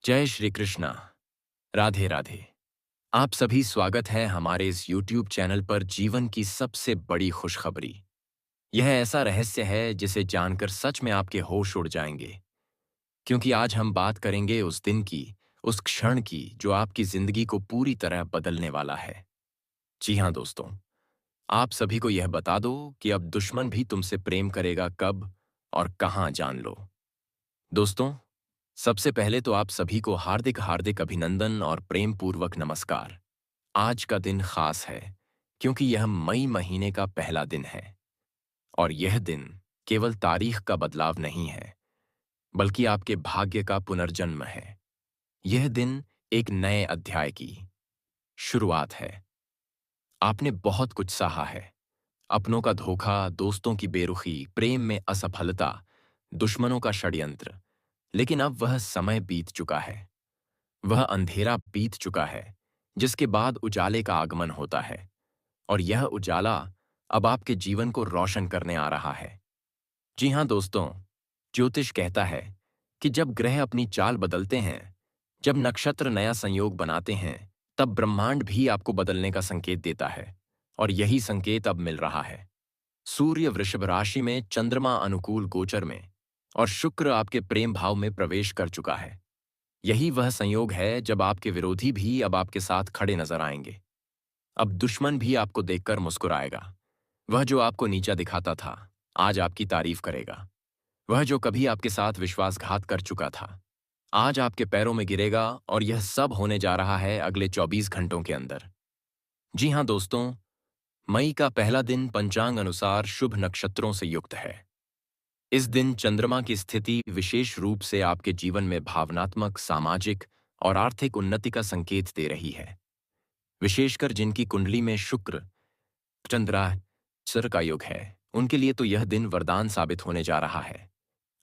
जय श्री कृष्णा। राधे राधे। आप सभी स्वागत है हमारे इस YouTube चैनल पर जीवन की सबसे बड़ी खुशखबरी। यह ऐसा रहस्य है जिसे जानकर सच में आपके होश उड़ जाएंगे, क्योंकि आज हम बात करेंगे उस दिन की, उस क्षण की जो आपकी जिंदगी को पूरी तरह बदलने वाला है। जी हाँ दोस्तों, आप सभी को यह बता दो कि अब दुश्मन भी तुमसे प्रेम करेगा कब और कहाँ, जान लो। दोस्तों, सबसे पहले तो आप सभी को हार्दिक हार्दिक अभिनंदन और प्रेम पूर्वक नमस्कार। आज का दिन खास है क्योंकि यह मई महीने का पहला दिन है और यह दिन केवल तारीख का बदलाव नहीं है, बल्कि आपके भाग्य का पुनर्जन्म है। यह दिन एक नए अध्याय की शुरुआत है। आपने बहुत कुछ सहा है, अपनों का धोखा, दोस्तों की बेरुखी, प्रेम में असफलता, दुश्मनों का षड्यंत्र। लेकिन अब वह समय बीत चुका है, वह अंधेरा बीत चुका है जिसके बाद उजाले का आगमन होता है, और यह उजाला अब आपके जीवन को रोशन करने आ रहा है। जी हाँ दोस्तों, ज्योतिष कहता है कि जब ग्रह अपनी चाल बदलते हैं, जब नक्षत्र नया संयोग बनाते हैं, तब ब्रह्मांड भी आपको बदलने का संकेत देता है, और यही संकेत अब मिल रहा है। सूर्य वृषभ राशि में, चंद्रमा अनुकूल गोचर में, और शुक्र आपके प्रेम भाव में प्रवेश कर चुका है। यही वह संयोग है जब आपके विरोधी भी अब आपके साथ खड़े नजर आएंगे। अब दुश्मन भी आपको देखकर मुस्कुराएगा। वह जो आपको नीचा दिखाता था, आज आपकी तारीफ करेगा। वह जो कभी आपके साथ विश्वासघात कर चुका था, आज आपके पैरों में गिरेगा, और यह सब होने जा रहा है अगले 24 घंटों के अंदर। जी हाँ दोस्तों, मई का पहला दिन पंचांग अनुसार शुभ नक्षत्रों से युक्त है। इस दिन चंद्रमा की स्थिति विशेष रूप से आपके जीवन में भावनात्मक, सामाजिक और आर्थिक उन्नति का संकेत दे रही है। विशेषकर जिनकी कुंडली में शुक्र चंद्रा सर का योग है, उनके लिए तो यह दिन वरदान साबित होने जा रहा है।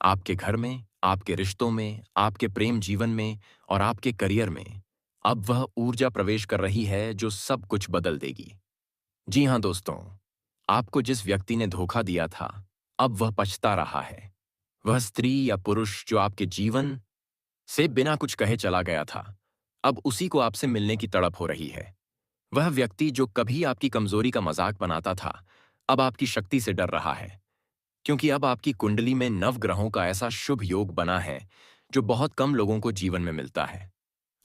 आपके घर में, आपके रिश्तों में, आपके प्रेम जीवन में और आपके करियर में अब वह ऊर्जा प्रवेश कर रही है जो सब कुछ बदल देगी। जी हाँ दोस्तों, आपको जिस व्यक्ति ने धोखा दिया था, अब वह पछता रहा है। वह स्त्री या पुरुष जो आपके जीवन से बिना कुछ कहे चला गया था, अब उसी को आपसे मिलने की तड़प हो रही है। वह व्यक्ति जो कभी आपकी कमजोरी का मजाक बनाता था, अब आपकी शक्ति से डर रहा है, क्योंकि अब आपकी कुंडली में नवग्रहों का ऐसा शुभ योग बना है जो बहुत कम लोगों को जीवन में मिलता है।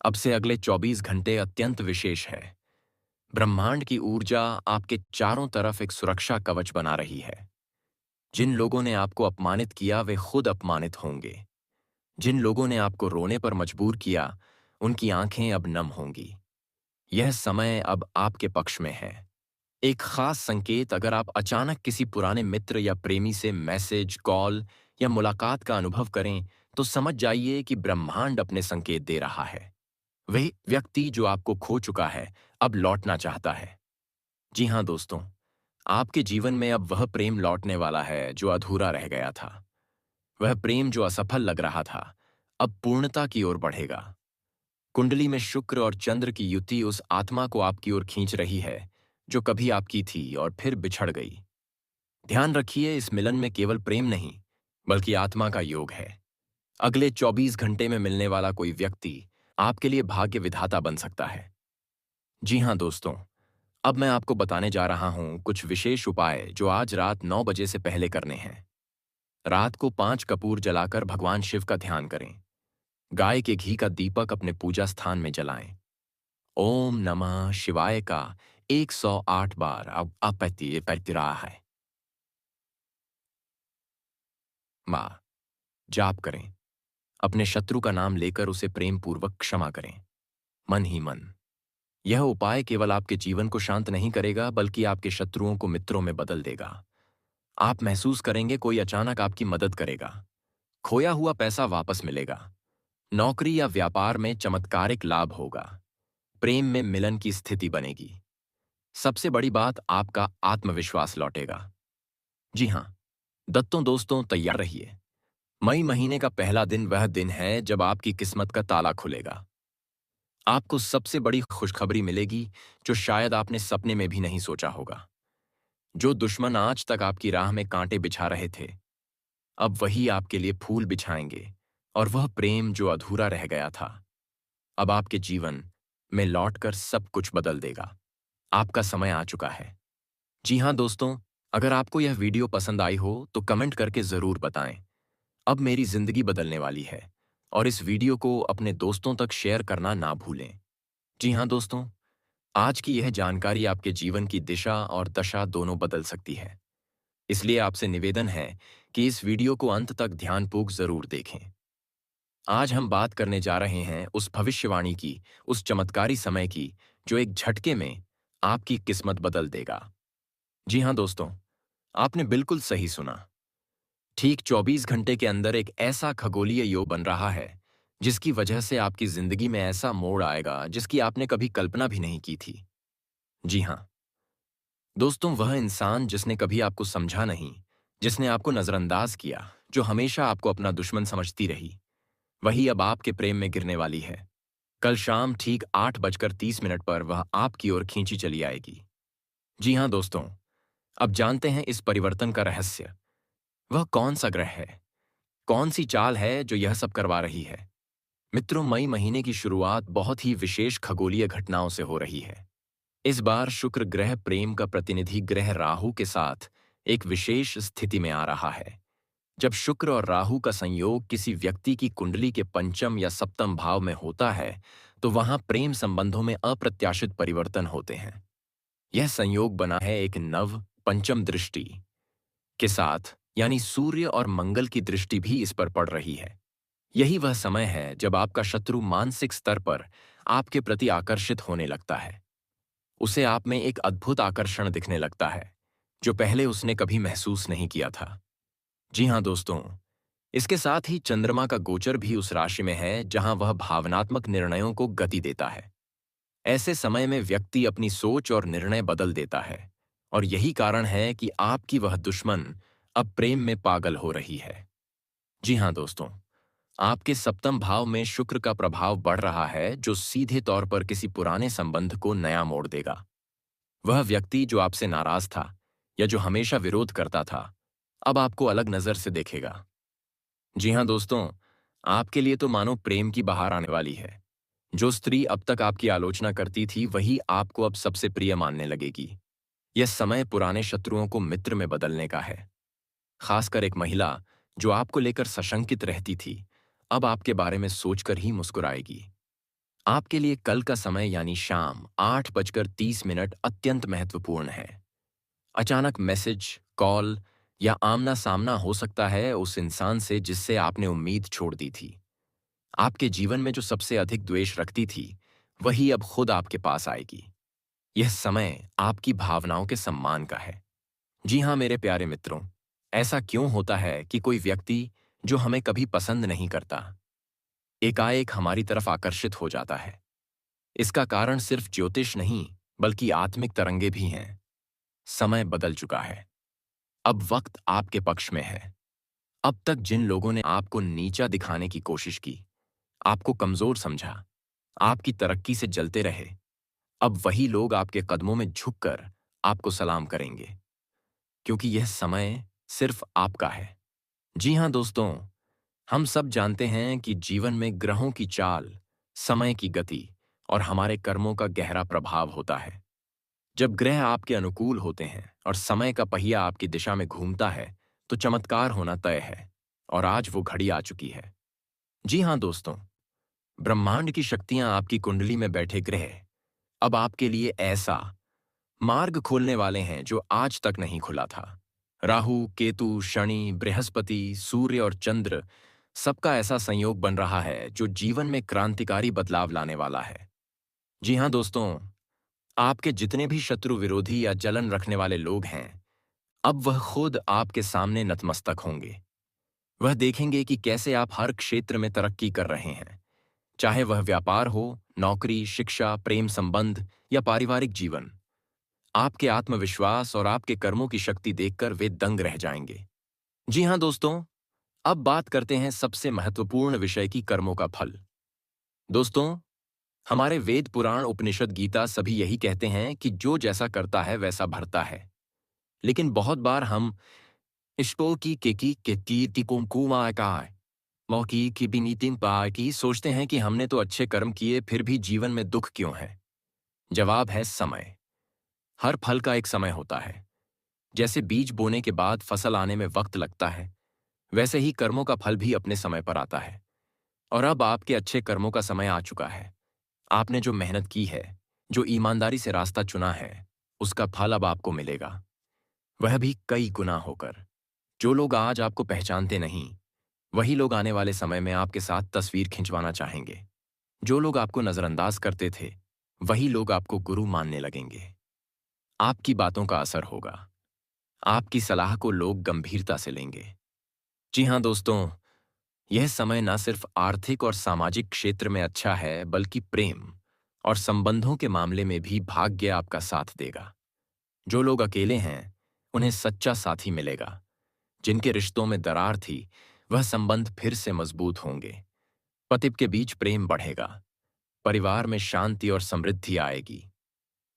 अब से अगले 24 घंटे अत्यंत विशेष है। ब्रह्मांड की ऊर्जा आपके चारों तरफ एक सुरक्षा कवच बना रही है। जिन लोगों ने आपको अपमानित किया, वे खुद अपमानित होंगे। जिन लोगों ने आपको रोने पर मजबूर किया, उनकी आंखें अब नम होंगी। यह समय अब आपके पक्ष में है। एक खास संकेत, अगर आप अचानक किसी पुराने मित्र या प्रेमी से मैसेज, कॉल या मुलाकात का अनुभव करें, तो समझ जाइए कि ब्रह्मांड अपने संकेत दे रहा है। वही व्यक्ति जो आपको खो चुका है, अब लौटना चाहता है। जी हाँ दोस्तों, आपके जीवन में अब वह प्रेम लौटने वाला है जो अधूरा रह गया था। वह प्रेम जो असफल लग रहा था, अब पूर्णता की ओर बढ़ेगा। कुंडली में शुक्र और चंद्र की युति उस आत्मा को आपकी ओर खींच रही है जो कभी आपकी थी और फिर बिछड़ गई। ध्यान रखिए, इस मिलन में केवल प्रेम नहीं, बल्कि आत्मा का योग है। अगले 24 घंटे में मिलने वाला कोई व्यक्ति आपके लिए भाग्य विधाता बन सकता है। जी हाँ दोस्तों, अब मैं आपको बताने जा रहा हूं कुछ विशेष उपाय जो आज रात 9 बजे से पहले करने हैं। रात को 5 कपूर जलाकर भगवान शिव का ध्यान करें। गाय के घी का दीपक अपने पूजा स्थान में जलाएं। ओम नमः शिवाय का 108 बार अब अपैती रहा है। माँ जाप करें। अपने शत्रु का नाम लेकर उसे प्रेम पूर्वक क्षमा करें, मन ही मन। यह उपाय केवल आपके जीवन को शांत नहीं करेगा, बल्कि आपके शत्रुओं को मित्रों में बदल देगा। आप महसूस करेंगे कोई अचानक आपकी मदद करेगा। खोया हुआ पैसा वापस मिलेगा। नौकरी या व्यापार में चमत्कारिक लाभ होगा। प्रेम में मिलन की स्थिति बनेगी। सबसे बड़ी बात, आपका आत्मविश्वास लौटेगा। जी हाँ दत्तों दोस्तों, तैयार रहिए। मई महीने का पहला दिन वह दिन है जब आपकी किस्मत का ताला खुलेगा। आपको सबसे बड़ी खुशखबरी मिलेगी जो शायद आपने सपने में भी नहीं सोचा होगा। जो दुश्मन आज तक आपकी राह में कांटे बिछा रहे थे, अब वही आपके लिए फूल बिछाएंगे, और वह प्रेम जो अधूरा रह गया था, अब आपके जीवन में लौटकर सब कुछ बदल देगा। आपका समय आ चुका है। जी हाँ दोस्तों, अगर आपको यह वीडियो पसंद आई हो तो कमेंट करके ज़रूर बताएं। अब मेरी ज़िंदगी बदलने वाली है और इस वीडियो को अपने दोस्तों तक शेयर करना ना भूलें। जी हाँ दोस्तों, आज की यह जानकारी आपके जीवन की दिशा और दशा दोनों बदल सकती है। इसलिए आपसे निवेदन है कि इस वीडियो को अंत तक ध्यानपूर्वक ज़रूर देखें। आज हम बात करने जा रहे हैं उस भविष्यवाणी की, उस चमत्कारी समय की, जो एक झटके में आपकी किस्मत बदल देगा। जी हाँ दोस्तों, आपने बिल्कुल सही सुना। ठीक 24 घंटे के अंदर एक ऐसा खगोलीय योग बन रहा है, जिसकी वजह से आपकी जिंदगी में ऐसा मोड़ आएगा जिसकी आपने कभी कल्पना भी नहीं की थी। जी हाँ दोस्तों, वह इंसान जिसने कभी आपको समझा नहीं, जिसने आपको नजरअंदाज किया, जो हमेशा आपको अपना दुश्मन समझती रही, वही अब आपके प्रेम में गिरने वाली है। कल शाम ठीक 8:30 पर वह आपकी ओर खींची चली आएगी। जी हाँ दोस्तों, अब जानते हैं इस परिवर्तन का रहस्य। वह कौन सा ग्रह है, कौन सी चाल है जो यह सब करवा रही है? मित्रों, मई महीने की शुरुआत बहुत ही विशेष खगोलीय घटनाओं से हो रही है। इस बार शुक्र ग्रह प्रेम का प्रतिनिधि ग्रह राहु के साथ एक विशेष स्थिति में आ रहा है। जब शुक्र और राहु का संयोग किसी व्यक्ति की कुंडली के पंचम या सप्तम भाव में होता है, तो वहां प्रेम संबंधों में अप्रत्याशित परिवर्तन होते हैं। यह संयोग बना है एक नव पंचम दृष्टि के साथ, यानी सूर्य और मंगल की दृष्टि भी इस पर पड़ रही है। यही वह समय है जब आपका शत्रु मानसिक स्तर पर आपके प्रति आकर्षित होने लगता है। उसे आप में एक अद्भुत आकर्षण दिखने लगता है, जो पहले उसने कभी महसूस नहीं किया था। जी हाँ दोस्तों, इसके साथ ही चंद्रमा का गोचर भी उस राशि में है जहां वह भावनात्मक निर्णयों को गति देता है। ऐसे समय में व्यक्ति अपनी सोच और निर्णय बदल देता है, और यही कारण है कि आपकी वह दुश्मन अब प्रेम में पागल हो रही है। जी हाँ दोस्तों, आपके सप्तम भाव में शुक्र का प्रभाव बढ़ रहा है, जो सीधे तौर पर किसी पुराने संबंध को नया मोड़ देगा। वह व्यक्ति जो आपसे नाराज था या जो हमेशा विरोध करता था, अब आपको अलग नजर से देखेगा। जी हाँ दोस्तों, आपके लिए तो मानो प्रेम की बहार आने वाली है। जो स्त्री अब तक आपकी आलोचना करती थी, वही आपको अब सबसे प्रिय मानने लगेगी। यह समय पुराने शत्रुओं को मित्र में बदलने का है। खासकर एक महिला जो आपको लेकर सशंकित रहती थी, अब आपके बारे में सोचकर ही मुस्कुराएगी। आपके लिए कल का समय यानी शाम 8:30 अत्यंत महत्वपूर्ण है। अचानक मैसेज, कॉल या आमना सामना हो सकता है उस इंसान से जिससे आपने उम्मीद छोड़ दी थी। आपके जीवन में जो सबसे अधिक द्वेष रखती थी, वही अब खुद आपके पास आएगी। यह समय आपकी भावनाओं के सम्मान का है। जी हाँ मेरे प्यारे मित्रों, ऐसा क्यों होता है कि कोई व्यक्ति जो हमें कभी पसंद नहीं करता, एकाएक हमारी तरफ आकर्षित हो जाता है? इसका कारण सिर्फ ज्योतिष नहीं, बल्कि आत्मिक तरंगे भी हैं। समय बदल चुका है। अब वक्त आपके पक्ष में है। अब तक जिन लोगों ने आपको नीचा दिखाने की कोशिश की, आपको कमजोर समझा, आपकी तरक्की से जलते रहे, अब वही लोग आपके कदमों में झुककर आपको सलाम करेंगे, क्योंकि यह समय सिर्फ आपका है। जी हाँ दोस्तों, हम सब जानते हैं कि जीवन में ग्रहों की चाल, समय की गति और हमारे कर्मों का गहरा प्रभाव होता है। जब ग्रह आपके अनुकूल होते हैं और समय का पहिया आपकी दिशा में घूमता है, तो चमत्कार होना तय है, और आज वो घड़ी आ चुकी है। जी हाँ दोस्तों, ब्रह्मांड की शक्तियां आपकी कुंडली में बैठे ग्रह अब आपके लिए ऐसा मार्ग खोलने वाले हैं जो आज तक नहीं खुला था। राहु, केतु, शनि, बृहस्पति, सूर्य और चंद्र, सबका ऐसा संयोग बन रहा है जो जीवन में क्रांतिकारी बदलाव लाने वाला है। जी हाँ दोस्तों, आपके जितने भी शत्रु, विरोधी या जलन रखने वाले लोग हैं, अब वह खुद आपके सामने नतमस्तक होंगे। वह देखेंगे कि कैसे आप हर क्षेत्र में तरक्की कर रहे हैं, चाहे वह व्यापार हो, नौकरी, शिक्षा, प्रेम संबंध या पारिवारिक जीवन। आपके आत्मविश्वास और आपके कर्मों की शक्ति देखकर वे दंग रह जाएंगे। जी हाँ दोस्तों, अब बात करते हैं सबसे महत्वपूर्ण विषय की, कर्मों का फल। दोस्तों, हमारे वेद, पुराण, उपनिषद, गीता सभी यही कहते हैं कि जो जैसा करता है वैसा भरता है। लेकिन बहुत बार हम इष्टो की केकी केकी टिकों कुआ का मौकी की भी नीतिन पा की सोचते हैं कि हमने तो अच्छे कर्म किए फिर भी जीवन में दुख क्यों है। जवाब है समय। हर फल का एक समय होता है। जैसे बीज बोने के बाद फसल आने में वक्त लगता है, वैसे ही कर्मों का फल भी अपने समय पर आता है। और अब आपके अच्छे कर्मों का समय आ चुका है। आपने जो मेहनत की है, जो ईमानदारी से रास्ता चुना है, उसका फल अब आपको मिलेगा, वह भी कई गुना होकर। जो लोग आज आपको पहचानते नहीं, वही लोग आने वाले समय में आपके साथ तस्वीर खिंचवाना चाहेंगे। जो लोग आपको नजरअंदाज करते थे, वही लोग आपको गुरु मानने लगेंगे। आपकी बातों का असर होगा। आपकी सलाह को लोग गंभीरता से लेंगे। जी हाँ दोस्तों, यह समय न सिर्फ आर्थिक और सामाजिक क्षेत्र में अच्छा है, बल्कि प्रेम और संबंधों के मामले में भी भाग्य आपका साथ देगा। जो लोग अकेले हैं, उन्हें सच्चा साथी मिलेगा। जिनके रिश्तों में दरार थी, वह संबंध फिर से मजबूत होंगे। पति के बीच प्रेम बढ़ेगा। परिवार में शांति और समृद्धि आएगी।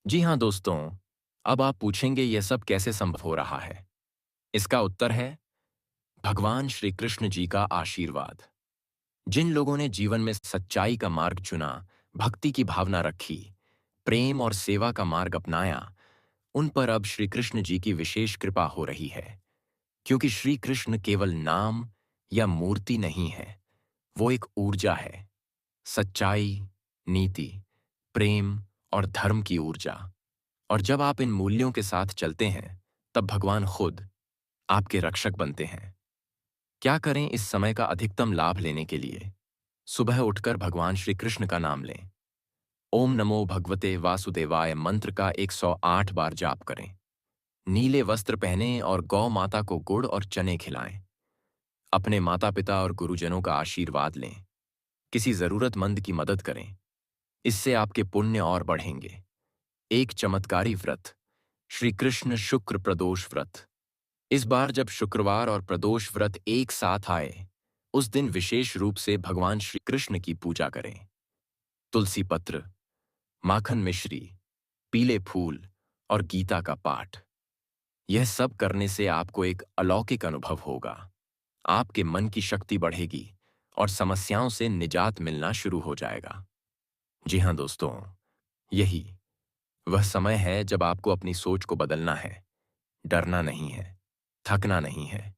जी हाँ दोस्तों, अब आप पूछेंगे यह सब कैसे संभव हो रहा है। इसका उत्तर है भगवान श्री कृष्ण जी का आशीर्वाद। जिन लोगों ने जीवन में सच्चाई का मार्ग चुना, भक्ति की भावना रखी, प्रेम और सेवा का मार्ग अपनाया, उन पर अब श्री कृष्ण जी की विशेष कृपा हो रही है। क्योंकि श्री कृष्ण केवल नाम या मूर्ति नहीं है, वो एक ऊर्जा है। सच्चाई, नीति, प्रेम और धर्म की ऊर्जा। और जब आप इन मूल्यों के साथ चलते हैं, तब भगवान खुद आपके रक्षक बनते हैं। क्या करें इस समय का अधिकतम लाभ लेने के लिए? सुबह उठकर भगवान श्री कृष्ण का नाम लें। ओम नमो भगवते वासुदेवाय मंत्र का 108 बार जाप करें। नीले वस्त्र पहनें और गौ माता को गुड़ और चने खिलाएं। अपने माता पिता और गुरुजनों का आशीर्वाद लें। किसी जरूरतमंद की मदद करें। इससे आपके पुण्य और बढ़ेंगे। एक चमत्कारी व्रत, श्री कृष्ण शुक्र प्रदोष व्रत। इस बार जब शुक्रवार और प्रदोष व्रत एक साथ आए, उस दिन विशेष रूप से भगवान श्री कृष्ण की पूजा करें। तुलसी पत्र, माखन मिश्री, पीले फूल और गीता का पाठ। यह सब करने से आपको एक अलौकिक अनुभव होगा। आपके मन की शक्ति बढ़ेगी और समस्याओं से निजात मिलना शुरू हो जाएगा। जी हाँ दोस्तों, यही वह समय है जब आपको अपनी सोच को बदलना है। डरना नहीं है, थकना नहीं है।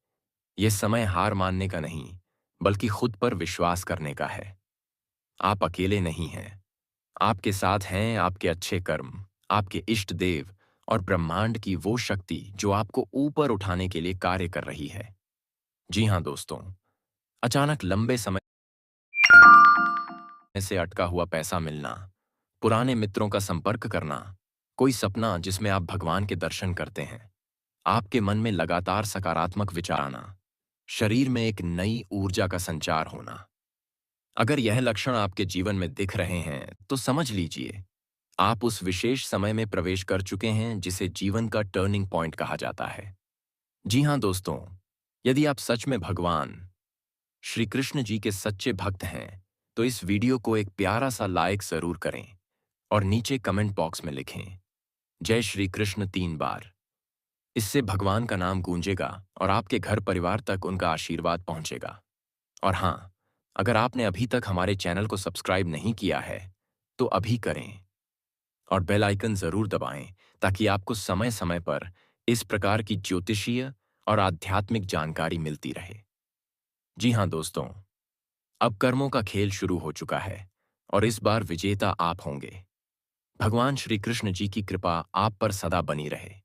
यह समय हार मानने का नहीं, बल्कि खुद पर विश्वास करने का है। आप अकेले नहीं हैं। आपके साथ हैं आपके अच्छे कर्म, आपके इष्ट देव और ब्रह्मांड की वो शक्ति जो आपको ऊपर उठाने के लिए कार्य कर रही है। जी हाँ दोस्तों, अचानक लंबे समय से अटका हुआ पैसा मिलना, पुराने मित्रों का संपर्क करना, कोई सपना जिसमें आप भगवान के दर्शन करते हैं, आपके मन में लगातार सकारात्मक विचार आना, शरीर में एक नई ऊर्जा का संचार होना। अगर यह लक्षण आपके जीवन में दिख रहे हैं, तो समझ लीजिए आप उस विशेष समय में प्रवेश कर चुके हैं जिसे जीवन का टर्निंग पॉइंट कहा जाता है। जी हाँ दोस्तों, यदि आप सच में भगवान श्री कृष्ण जी के सच्चे भक्त हैं, तो इस वीडियो को एक प्यारा सा लाइक जरूर करें और नीचे कमेंट बॉक्स में लिखें जय श्री कृष्ण 3 बार। इससे भगवान का नाम गूंजेगा और आपके घर परिवार तक उनका आशीर्वाद पहुंचेगा। और हाँ, अगर आपने अभी तक हमारे चैनल को सब्सक्राइब नहीं किया है, तो अभी करें और बेल आइकन जरूर दबाएं ताकि आपको समय समय पर इस प्रकार की ज्योतिषीय और आध्यात्मिक जानकारी मिलती रहे। जी हाँ दोस्तों, अब कर्मों का खेल शुरू हो चुका है और इस बार विजेता आप होंगे। भगवान श्री कृष्ण जी की कृपा आप पर सदा बनी रहे।